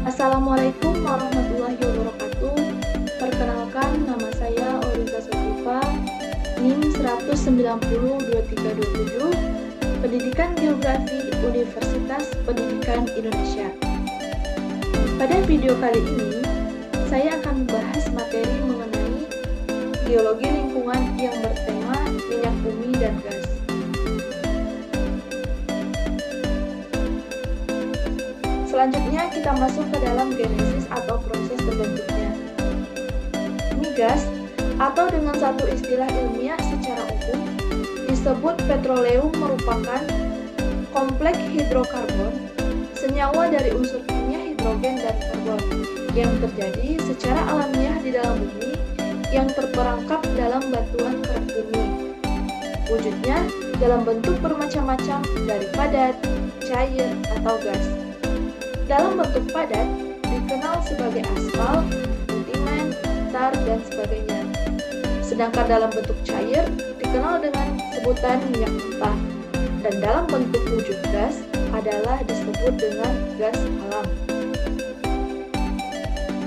Assalamualaikum warahmatullahi wabarakatuh. Perkenalkan, nama saya Oriza Sotifa, NIM 1902327, Pendidikan Geografi Universitas Pendidikan Indonesia. Pada video kali ini, saya akan membahas materi mengenai geologi lingkungan yang bertema minyak bumi dan gas. Selanjutnya kita masuk ke dalam genesis atau proses terbentuknya. Migas atau dengan satu istilah ilmiah secara umum disebut petroleum merupakan kompleks hidrokarbon, senyawa dari unsur kimia hidrogen dan karbon yang terjadi secara alamiah di dalam bumi yang terperangkap dalam batuan kerak bumi. Wujudnya dalam bentuk bermacam-macam dari padat, cair, atau gas. Dalam bentuk padat dikenal sebagai aspal, bitumen, tar, dan sebagainya. Sedangkan dalam bentuk cair dikenal dengan sebutan minyak mentah. Dan dalam bentuk wujud gas adalah disebut dengan gas alam.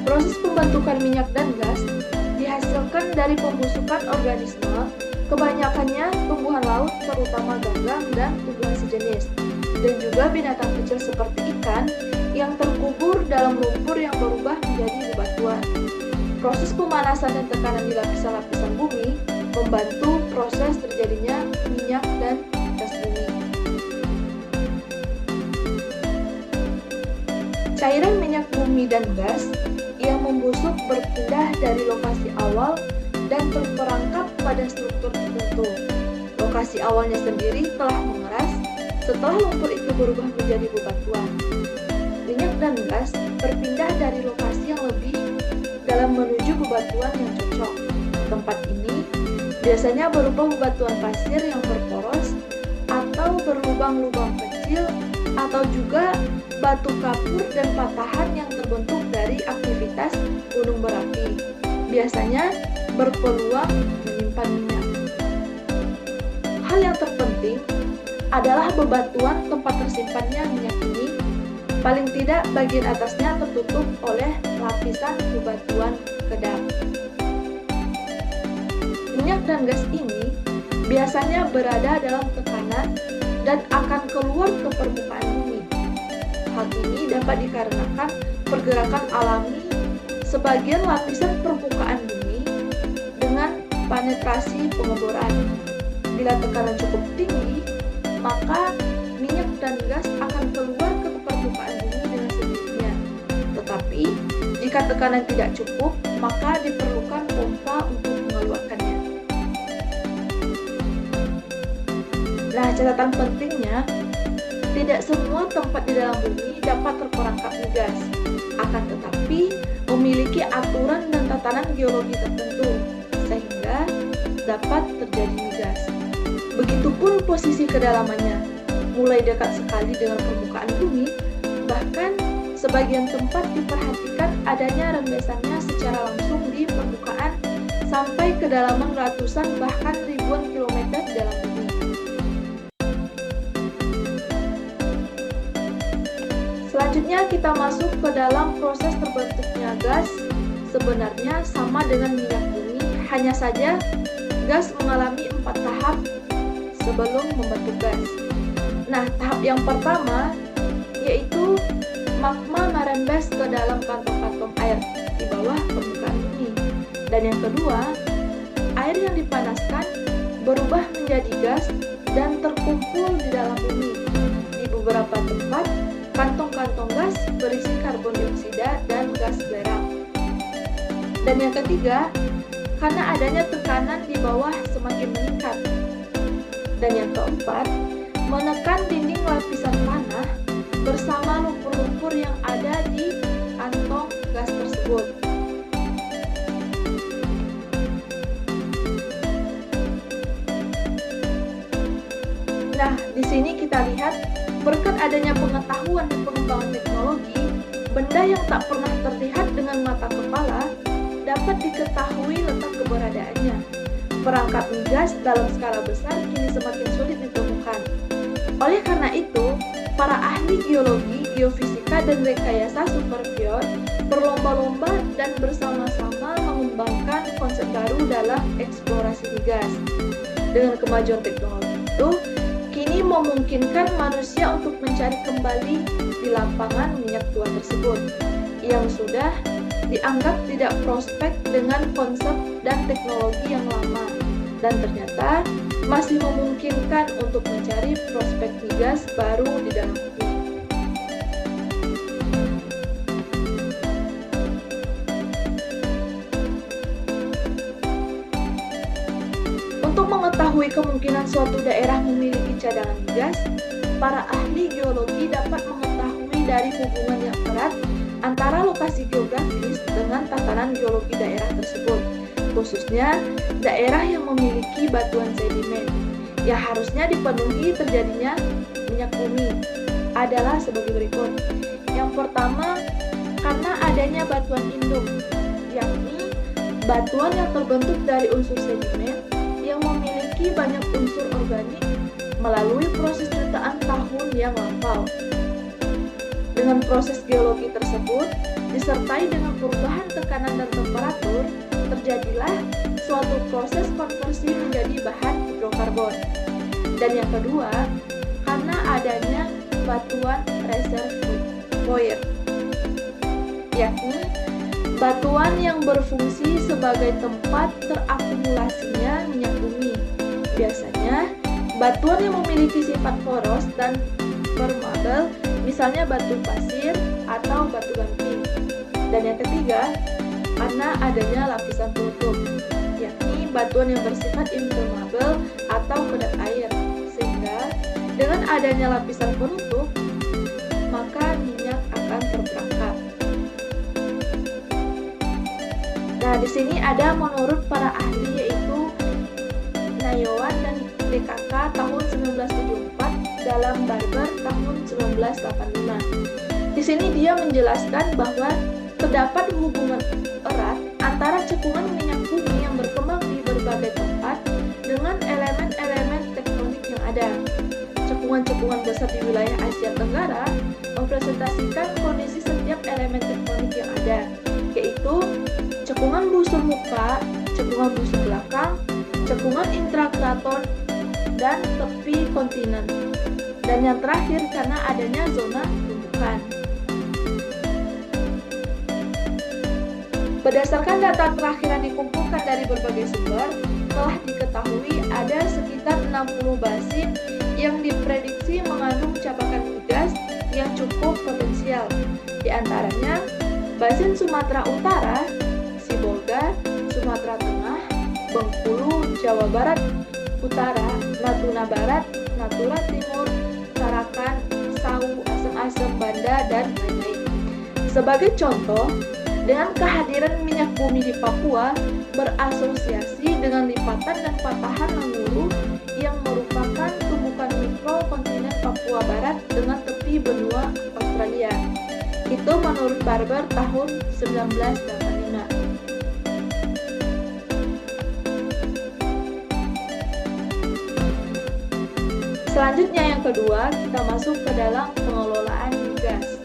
Proses pembentukan minyak dan gas dihasilkan dari pembusukan organisme, kebanyakannya tumbuhan laut terutama ganggang dan tumbuhan sejenis, dan juga binatang kecil seperti ikan yang terkubur dalam lumpur yang berubah menjadi bebatuan. Proses pemanasan dan tekanan di lapisan-lapisan bumi membantu proses terjadinya minyak dan gas bumi. Cairan minyak bumi dan gas yang membusuk berpindah dari lokasi awal dan terperangkap pada struktur tertentu. Lokasi awalnya sendiri telah mengeras setelah lumpur itu berubah menjadi bebatuan. Minyak dan gas berpindah dari lokasi yang lebih dalam menuju bebatuan yang cocok. Tempat ini biasanya berupa bebatuan pasir yang berporos atau berlubang-lubang kecil, atau juga batu kapur dan patahan yang terbentuk dari aktivitas gunung berapi. Biasanya berpeluang menyimpan minyak. Hal yang terpenting adalah bebatuan tempat tersimpannya minyak ini. Paling tidak bagian atasnya tertutup oleh lapisan bebatuan kedap. Minyak dan gas ini biasanya berada dalam tekanan dan akan keluar ke permukaan bumi. Hal ini dapat dikarenakan pergerakan alami sebagian lapisan permukaan bumi dengan penetrasi pengeboran. Bila tekanan cukup tinggi, maka minyak dan gas akan keluar ke permukaan bumi dengan sendirinya. Tetapi, jika tekanan tidak cukup, maka diperlukan pompa untuk mengeluarkannya. Nah, catatan pentingnya, tidak semua tempat di dalam bumi dapat terperangkap migas, akan tetapi memiliki aturan dan tatanan geologi tertentu, sehingga dapat terjadi migas. Begitupun posisi kedalamannya, mulai dekat sekali dengan permukaan bumi, bahkan sebagian tempat diperhatikan adanya rembesannya secara langsung di permukaan sampai kedalaman ratusan bahkan ribuan kilometer di dalam bumi. Selanjutnya kita masuk ke dalam proses terbentuknya gas. Sebenarnya sama dengan minyak bumi, hanya saja gas mengalami 4 tahap sebelum membentuk gas. Nah, tahap yang pertama yaitu magma merembes ke dalam kantong-kantong air di bawah permukaan bumi. Dan yang kedua, air yang dipanaskan berubah menjadi gas dan terkumpul di dalam bumi. Di beberapa tempat, kantong-kantong gas berisi karbon dioksida dan gas belerang. Dan yang ketiga, karena adanya tekanan di bawah semakin meningkat. Dan yang keempat, menekan dinding lapisan tanah bersama lumpur-lumpur yang ada di kantong gas tersebut. Nah, di sini kita lihat berkat adanya pengetahuan dan pengembangan teknologi, benda yang tak pernah terlihat dengan mata kepala dapat diketahui letak keberadaannya. Perangkap migas dalam skala besar kini semakin sulit ditemukan. Oleh karena itu, para ahli geologi, geofisika, dan rekayasa superview berlomba-lomba dan bersama-sama mengembangkan konsep baru dalam eksplorasi migas. Dengan kemajuan teknologi itu, kini memungkinkan manusia untuk mencari kembali di lapangan minyak tua tersebut yang sudah dianggap tidak prospek dengan konsep dan teknologi yang lama, dan ternyata masih memungkinkan untuk mencari prospek migas baru di dalam bumi. Untuk mengetahui kemungkinan suatu daerah memiliki cadangan migas, para ahli geologi dapat mengetahui dari hubungan yang erat antara lokasi geografis dengan tatanan geologi daerah tersebut, khususnya daerah yang memiliki batuan sedimen yang harusnya dipenuhi terjadinya minyak bumi adalah sebagai berikut. Yang pertama, karena adanya batuan induk, yakni batuan yang terbentuk dari unsur sedimen yang memiliki banyak unsur organik melalui proses jutaan tahun yang lampau. Dengan proses geologi tersebut, disertai dengan perubahan tekanan dan temperatur, terjadilah suatu proses konversi menjadi bahan hidrokarbon. Dan yang kedua, karena adanya batuan reservoir, yakni batuan yang berfungsi sebagai tempat terakumulasinya minyak bumi. Biasanya, batuan yang memiliki sifat poros dan permeabel, misalnya batu pasir atau batu gamping. Dan yang ketiga, karena adanya lapisan penutup, yakni batuan yang bersifat impermeabel atau kedap air, sehingga dengan adanya lapisan penutup, maka minyak akan terperangkap. Nah, di sini ada menurut para ahli yaitu Nayawan dan DKK tahun 1974 dalam Barber tahun 1985. Di sini dia menjelaskan bahwa terdapat hubungan erat antara cekungan minyak bumi yang berkembang di berbagai tempat dengan elemen-elemen tektonik yang ada. Cekungan-cekungan besar di wilayah Asia Tenggara mempresentasikan kondisi setiap elemen tektonik yang ada, yaitu cekungan busur muka, cekungan busur belakang, cekungan intrakraton, dan tepi kontinen. Dan yang terakhir karena adanya zona tumbukan. Berdasarkan data terakhir yang dikumpulkan dari berbagai sumber, telah diketahui ada sekitar 60 basin yang diprediksi mengandung capakan migas yang cukup potensial. Di antaranya, Basin Sumatera Utara, Sibolga, Sumatera Tengah, Bengkulu, Jawa Barat Utara, Natuna Barat, Natura Timur, Tarakan, Sau, Asem-Asem, Banda, dan lain-lain. Sebagai contoh, dengan kehadiran minyak bumi di Papua berasosiasi dengan lipatan dan patahan Languru yang merupakan tumbukan mikro kontinen Papua Barat dengan tepi benua Australia. Itu menurut Barber tahun 1985. Selanjutnya yang kedua, kita masuk ke dalam pengelolaan migas.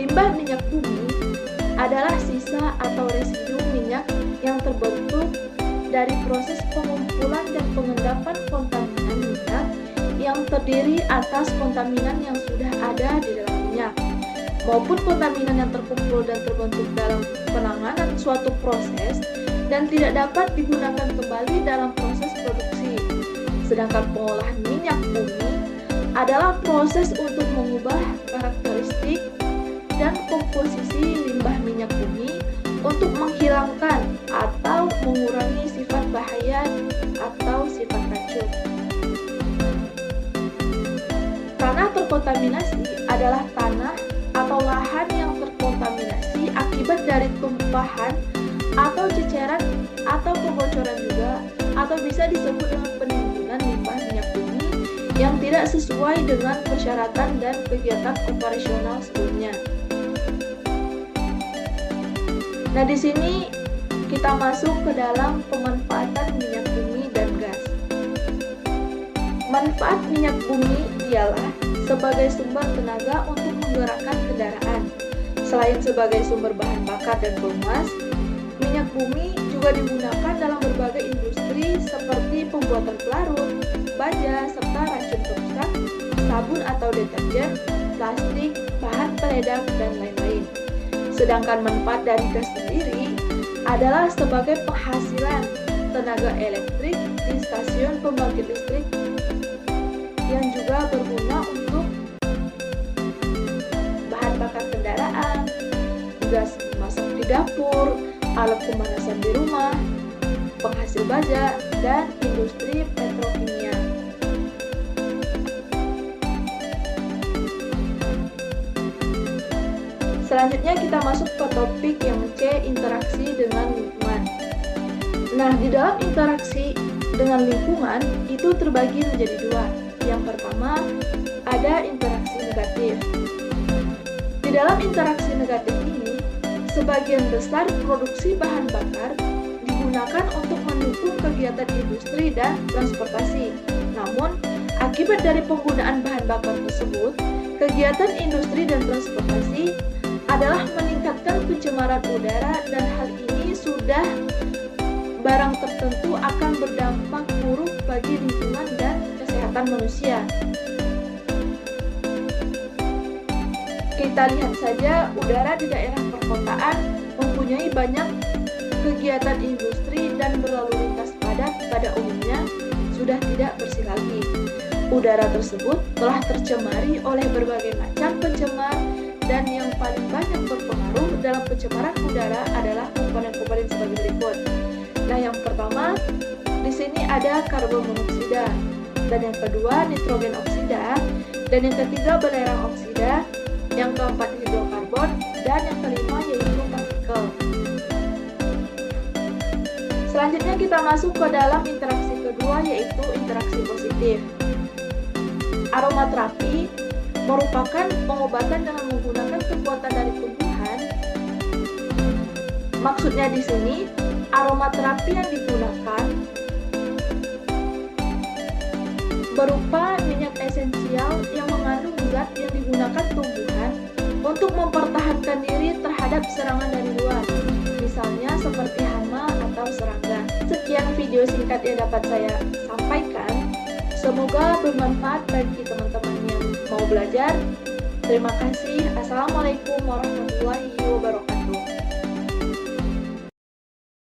Limbah minyak bumi adalah sisa atau residu minyak yang terbentuk dari proses pengumpulan dan pengendapan kontaminan minyak yang terdiri atas kontaminan yang sudah ada di dalam minyak maupun kontaminan yang terkumpul dan terbentuk dalam penanganan suatu proses dan tidak dapat digunakan kembali dalam proses produksi. Sedangkan pengolahan minyak bumi adalah proses untuk mengubah karakteristik dan komposisi limbah minyak bumi untuk menghilangkan atau mengurangi sifat bahaya atau sifat racun. Tanah terkontaminasi adalah tanah atau lahan yang terkontaminasi akibat dari tumpahan atau ceceran atau kebocoran juga, atau bisa disebut dengan penimbunan limbah minyak bumi yang tidak sesuai dengan persyaratan dan kegiatan operasional sebelumnya. Nah, di sini kita masuk ke dalam pemanfaatan minyak bumi dan gas. Manfaat minyak bumi ialah sebagai sumber tenaga untuk menggerakkan kendaraan. Selain sebagai sumber bahan bakar dan pelumas, minyak bumi juga digunakan dalam berbagai industri seperti pembuatan pelarut, baja, serta racun perusak, sabun atau deterjen, plastik, bahan peledak, dan lain-lain. Sedangkan manfaat dari gas sendiri adalah sebagai penghasilan tenaga elektrik di stasiun pembangkit listrik yang juga berguna untuk bahan bakar kendaraan, gas masak di dapur, alat pemanasan di rumah, penghasil baja, dan industri petrokimia. Selanjutnya kita masuk ke topik yang C, interaksi dengan lingkungan. Nah, di dalam interaksi dengan lingkungan itu terbagi menjadi dua. Yang pertama, ada interaksi negatif. Di dalam interaksi negatif ini, sebagian besar produksi bahan bakar digunakan untuk mendukung kegiatan industri dan transportasi. Namun, akibat dari penggunaan bahan bakar tersebut, kegiatan industri dan transportasi adalah meningkatkan pencemaran udara, dan hal ini sudah barang tertentu akan berdampak buruk bagi lingkungan dan kesehatan manusia. Kita lihat saja udara di daerah perkotaan mempunyai banyak kegiatan industri dan berlalu lintas padat pada umumnya sudah tidak bersih lagi. Udara tersebut telah tercemari oleh berbagai macam pencemar, dan yang paling banyak berpengaruh dalam pencemaran udara adalah komponen-komponen sebagai berikut. Nah, yang pertama di sini ada karbon monoksida, dan yang kedua nitrogen oksida, dan yang ketiga belerang oksida, yang keempat hidrokarbon, dan yang kelima yaitu partikel. Selanjutnya kita masuk ke dalam interaksi kedua, yaitu interaksi positif. Aromaterapi merupakan pengobatan dengan menggunakan kekuatan dari tumbuhan. Maksudnya di sini, aromaterapi yang digunakan berupa minyak esensial yang mengandung zat yang digunakan tumbuhan untuk mempertahankan diri terhadap serangan dari luar, misalnya seperti hama atau serangga. Sekian video singkat yang dapat saya sampaikan. Semoga bermanfaat bagi teman-teman yang mau belajar. Terima kasih. Assalamualaikum warahmatullahi wabarakatuh.